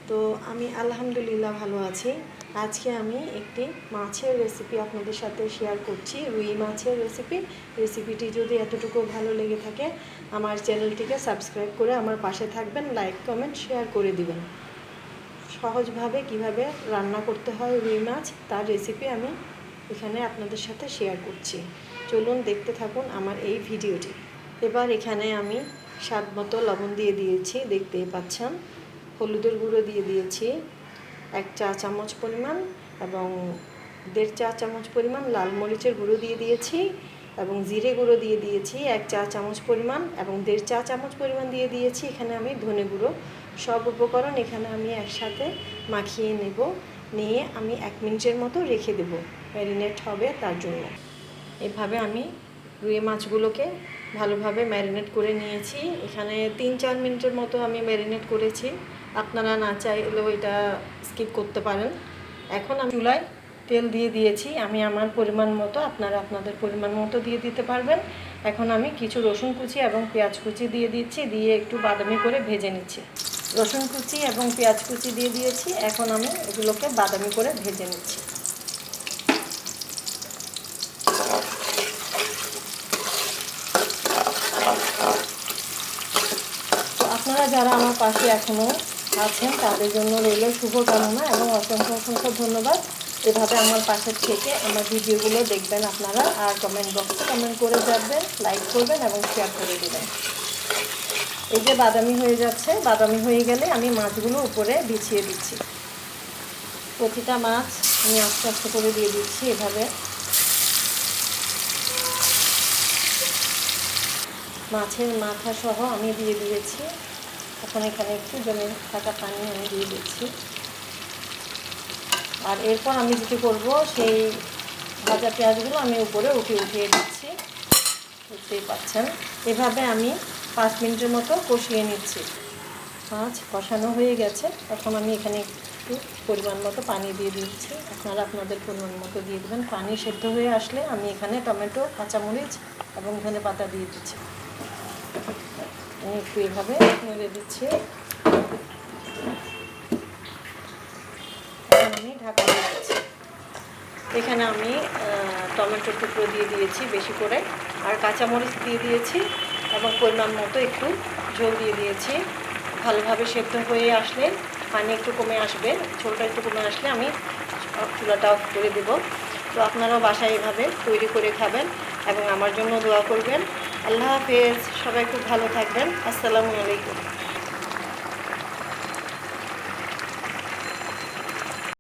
তো আমি আলহামদুলিল্লাহ ভালো আছি। আজকে আমি একটি মাছের রেসিপি আপনাদের সাথে শেয়ার করছি, রুই মাছের রেসিপিটি যদি এতটুকু ভালো লেগে থাকে আমার চ্যানেলটিকে সাবস্ক্রাইব করে আমার পাশে থাকবেন, লাইক কমেন্ট শেয়ার করে দিবেন। সহজভাবে কিভাবে রান্না করতে হয় রুই মাছ তার রেসিপি আমি এখানে আপনাদের সাথে শেয়ার করছি। চলুন দেখতে থাকুন আমার এই ভিডিওটি। এবার এখানে আমি স্বাদ মতো লবণ দিয়ে দিয়েছি, দেখতেই পাচ্ছেন। হলুদের গুঁড়ো দিয়ে দিয়েছি 1 চা চামচ পরিমাণ এবং 1.5 চা চামচ পরিমাণ লাল মরিচের গুঁড়ো দিয়ে দিয়েছি এবং জিরে গুঁড়ো দিয়ে দিয়েছি 1 চা চামচ পরিমাণ এবং 1.5 চা চামচ পরিমাণ দিয়ে দিয়েছি এখানে আমি ধনে গুঁড়ো। সব উপকরণ এখানে আমি একসাথে মাখিয়ে নেব, নিয়ে আমি 1 মিনিটের মতো রেখে দেব, ম্যারিনেট হবে তার জন্য। এভাবে আমি রুই মাছগুলোকে ভালোভাবে ম্যারিনেট করে নিয়েছি। এখানে 3-4 মিনিটের মতো আমি ম্যারিনেট করেছি, আপনারা না চাইলেও এটা স্কিপ করতে পারেন। এখন আমি চুলায় তেল দিয়ে দিয়েছি, আমি আমার পরিমাণ মতো, আপনারা আপনাদের পরিমাণ মতো দিয়ে দিতে পারবেন। এখন আমি কিছু রসুন কুচি এবং পেঁয়াজ কুচি দিয়ে দিচ্ছি, দিয়ে একটু বাদামি করে ভেজে নিচ্ছি। রসুন কুচি এবং পেঁয়াজ কুচি দিয়ে দিয়েছি, এখন আমি এগুলোকে বাদামি করে ভেজে নিচ্ছি। তো আপনারা যারা আমার পাশে এখনও আছেন তাদের জন্য রইল শুভকামনা এবং অসংখ্য অসংখ্য ধন্যবাদ। এভাবে আমার পাশে থেকে আমার ভিডিওগুলো দেখবেন আপনারা, আর কমেন্ট বক্সে কমেন্ট করে যাবেন, লাইক করবেন এবং শেয়ার করে দেবেন। এই যে বাদামি হয়ে যাচ্ছে, বাদামি হয়ে গেলে আমি মাছগুলো উপরে বিছিয়ে দিচ্ছি। প্রতিটা মাছ আমি আস্তে আস্তে করে দিয়ে দিচ্ছি এভাবে। মাছের মাথা সহ আমি দিয়ে দিয়েছি। এখন এখানে একটু জমে থাকা পানি আমি দিয়ে দিচ্ছি। আর এরপর আমি যেটি করব, সেই ভাজা পেঁয়াজগুলো আমি উপরে উঠিয়ে দিচ্ছি, বুঝতেই পাচ্ছেন। এভাবে আমি 5 মিনিটের মতো কষিয়ে নিচ্ছি। মাছ কষানো হয়ে গেছে, এখন আমি এখানে একটু পরিমাণ মতো পানি দিয়ে দিচ্ছি, আপনারা আপনাদের পরিমাণ মতো দিয়ে দেবেন। পানি সেদ্ধ হয়ে আসলে আমি এখানে টমেটো, কাঁচামরিচ এবং ধনেপাতা দিয়ে দিচ্ছি। আমি একটু এভাবে নেড়ে দিচ্ছি। আমি ঢাকা দিয়ে দিচ্ছি। এখানে আমি টমেটোর টুকরো দিয়ে দিয়েছি বেশি করে, আর কাঁচামরিচ দিয়ে দিয়েছি এবং পরিমাণ মতো একটু ঝোল দিয়ে দিয়েছি। ভালোভাবে সেদ্ধ হয়ে আসলে পানি একটু কমে আসবে, ঝোলটা একটু কমে আসলে আমি চুলাটা অফ করে দেব। তো আপনারাও বাসায় এভাবে তৈরি করে খাবেন এবং আমার জন্য দোয়া করবেন। আল্লাহ হাফেজ, সবাই খুব ভালো থাকবেন। আসসালামু আলাইকুম।